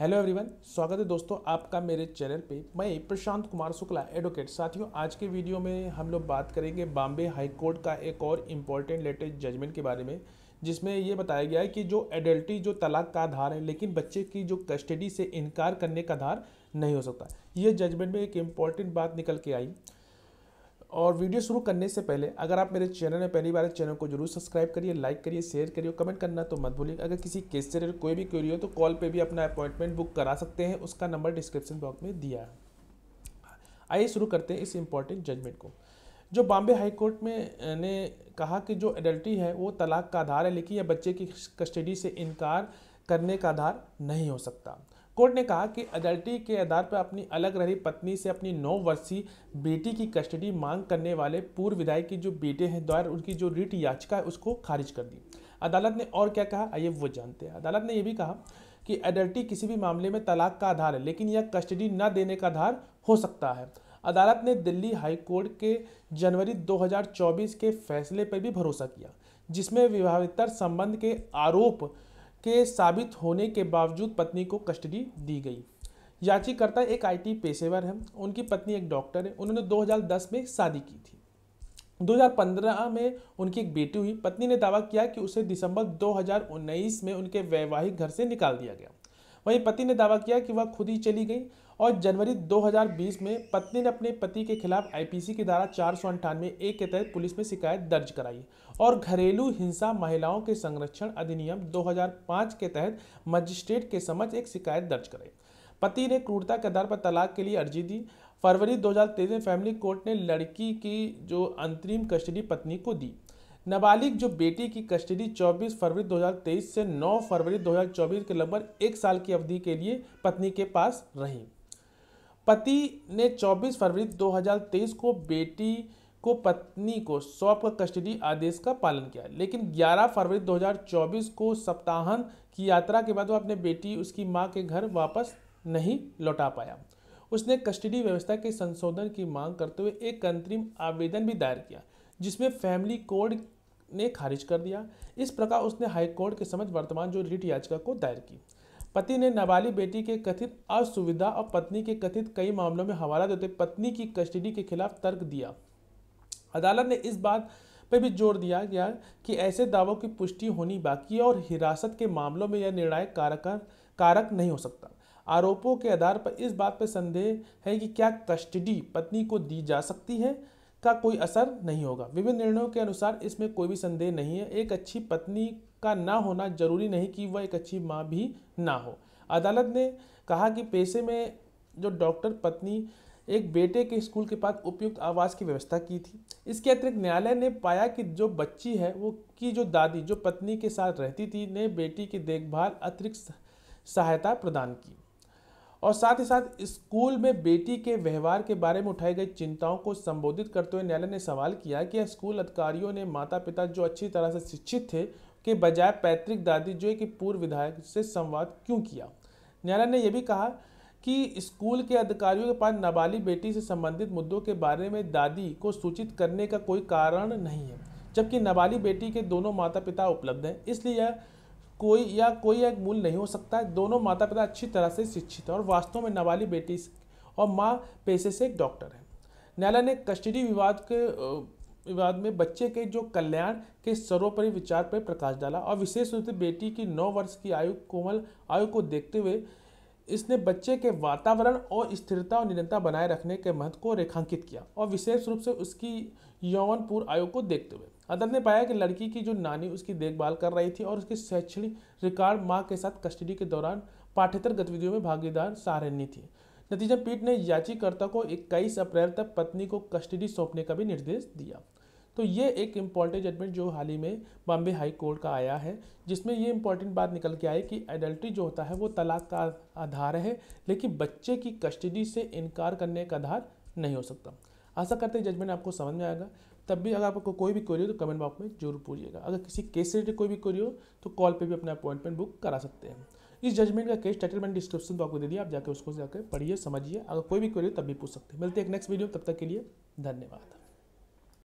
Hello everyone, स्वागत है दोस्तों आपका मेरे चैनल पे। मैं प्रशांत कुमार शुक्ला, एडवोकेट। साथियों, आज के वीडियो में हम लोग बात करेंगे बॉम्बे हाई कोर्ट का एक और इम्पॉर्टेंट लेटेस्ट जजमेंट के बारे में, जिसमें ये बताया गया है कि जो एडल्टी जो तलाक का आधार है, लेकिन बच्चे की जो कस्टडी से इनकार करने का आधार नहीं हो सकता। ये जजमेंट में एक इम्पॉर्टेंट बात निकल के आई। और वीडियो शुरू करने से पहले अगर आप मेरे चैनल में पहली बार चैनल को जरूर सब्सक्राइब करिए, लाइक करिए, शेयर करिए, कमेंट करना तो मत भूलिए। अगर किसी केस से रिलेटेड कोई भी क्वेरी हो तो कॉल पे भी अपना अपॉइंटमेंट बुक करा सकते हैं, उसका नंबर डिस्क्रिप्शन बॉक्स में दिया है। आइए शुरू करते हैं इस इम्पॉर्टेंट जजमेंट को। जो बॉम्बे हाई कोर्ट में ने कहा कि जो एडल्टी है वो तलाक का आधार है, लेकिन यह बच्चे की कस्टडी से इनकार करने का आधार नहीं हो सकता। कोर्ट ने कहा कि अडल्टी के आधार पर अपनी अलग रही पत्नी से अपनी 9 वर्षीय बेटी की कस्टडी मांग करने वाले पूर्व विधायक की जो बेटे हैं द्वारा उनकी जो रिट याचिका है उसको खारिज कर दी। अदालत ने और क्या कहा, आइए वो जानते हैं। अदालत ने यह भी कहा कि एडल्टी किसी भी मामले में तलाक का आधार है, लेकिन यह कस्टडी न देने का आधार हो सकता है। अदालत ने दिल्ली हाई कोर्ट के जनवरी 2024 के फैसले पर भी भरोसा किया, जिसमें विवाहेतर संबंध के आरोप के साबित होने के बावजूद पत्नी को कस्टडी दी गई। याचिकाकर्ता एक आईटी पेशेवर है, उनकी पत्नी एक डॉक्टर है। उन्होंने 2010 में शादी की थी। 2015 में उनकी एक बेटी हुई। पत्नी ने दावा किया कि उसे दिसंबर 2019 में उनके वैवाहिक घर से निकाल दिया गया। वहीं पति ने दावा किया कि वह खुद ही चली गई और जनवरी 2020 में पत्नी ने अपने पति के खिलाफ आईपीसी की धारा 498(1) के तहत पुलिस में शिकायत दर्ज कराई और घरेलू हिंसा महिलाओं के संरक्षण अधिनियम 2005 के तहत मजिस्ट्रेट के समक्ष एक शिकायत दर्ज कराई। पति ने क्रूरता के आधार पर तलाक के लिए अर्जी दी। फरवरी 2023 में फैमिली कोर्ट ने लड़की की जो अंतरिम कस्टडी पत्नी को दी। नाबालिग जो बेटी की कस्टडी 24 फरवरी 2023 से 9 फरवरी 2024 के लगभग 1 साल की अवधि के लिए पत्नी के पास रही। पति ने 24 फरवरी 2023 को बेटी को पत्नी को सौंप कर कस्टडी आदेश का पालन किया, लेकिन 11 फरवरी 2024 को सप्ताहांत की यात्रा के बाद वो अपने बेटी उसकी मां के घर वापस नहीं लौटा पाया। उसने कस्टडी व्यवस्था के संशोधन की मांग करते हुए एक अंतरिम आवेदन भी दायर किया, जिसमें फैमिली कोर्ट ने खारिज कर दिया। इस प्रकार उसने हाई कोर्ट के समक्ष वर्तमान जो रिट याचिका को दायर की। पति ने नाबालिग बेटी के कथित असुविधा और पत्नी के कथित कई मामलों में हवाला देते पत्नी की कस्टडी के खिलाफ तर्क दिया। अदालत ने इस बात पर भी जोर दिया गया कि ऐसे दावों की पुष्टि होनी बाकी है और हिरासत के मामलों में यह निर्णायक कारक नहीं हो सकता। आरोपों के आधार पर इस बात पर संदेह है कि क्या कस्टडी पत्नी को दी जा सकती है का कोई असर नहीं होगा। विभिन्न निर्णयों के अनुसार इसमें कोई भी संदेह नहीं है। एक अच्छी पत्नी का ना होना जरूरी नहीं कि वह एक अच्छी मां भी ना हो। अदालत ने कहा कि पेशे में जो डॉक्टर पत्नी एक बेटे के स्कूल के पास उपयुक्त आवास की व्यवस्था की थी। इसके अतिरिक्त न्यायालय ने पाया कि जो बच्ची है वो की जो दादी जो पत्नी के साथ रहती थी ने बेटी की देखभाल अतिरिक्त सहायता प्रदान की। और साथ ही साथ स्कूल में बेटी के व्यवहार के बारे में उठाई गई चिंताओं को संबोधित करते हुए न्यायालय ने सवाल किया कि स्कूल अधिकारियों ने माता पिता जो अच्छी तरह से शिक्षित थे के बजाय पैतृक दादी जो कि पूर्व विधायक से संवाद क्यों किया। न्यायालय ने यह भी कहा कि स्कूल के अधिकारियों के पास नाबालिग बेटी से संबंधित मुद्दों के बारे में दादी को सूचित करने का कोई कारण नहीं है, जबकि नाबालिग बेटी के दोनों माता पिता उपलब्ध हैं। इसलिए यह कोई एक मूल नहीं हो सकता है। दोनों माता पिता अच्छी तरह से शिक्षित हैं और वास्तव में नाबालिग बेटी और माँ पेशे से एक डॉक्टर है। न्यायालय ने कस्टडी विवाद में बच्चे के जो कल्याण के सर्वोपरि विचार पर प्रकाश डाला और विशेष रूप से बेटी की 9 वर्ष की कोमल आयु को देखते हुए इसने बच्चे के वातावरण और स्थिरता और निरंतरता बनाए रखने के महत्व को रेखांकित किया और विशेष रूप से उसकी यौवन पूर्व आयु को देखते हुए अदालत ने पाया कि लड़की की जो नानी उसकी देखभाल कर रही थी और उसके शैक्षणिक रिकॉर्ड मां के साथ कस्टडी के दौरान पाठ्येतर गतिविधियों में भागीदार सराहनीय थी। नतीजा पीठ ने याचिकाकर्ता को 21 अप्रैल तक पत्नी को कस्टडी सौंपने का भी निर्देश दिया। तो ये एक इम्पॉर्टेंट जजमेंट जो हाल ही में बॉम्बे हाई कोर्ट का आया है, जिसमें ये इम्पॉर्टेंट बात निकल के आई कि एडल्ट्री जो होता है वो तलाक का आधार है, लेकिन बच्चे की कस्टडी से इनकार करने का आधार नहीं हो सकता। आशा करते हैं जजमेंट आपको समझ में आएगा। तब भी अगर आपको कोई भी क्वेरी हो तो कमेंट बॉक्स में जरूर पूछिएगा। अगर किसी केस से रिलेटेड कोई भी क्वेरी हो तो कॉल पे भी अपना अपॉइंटमेंट बुक करा सकते हैं। इस जजमेंट का केस टाइटल मैंने डिस्क्रिप्शन बॉक्स में दे दिया, आप जाकर उसको जाकर पढ़िए, समझिए। अगर कोई भी क्वेरी हो तब भी पूछ सकते हैं। मिलते हैं एक नेक्स्ट वीडियो, तब तक के लिए धन्यवाद।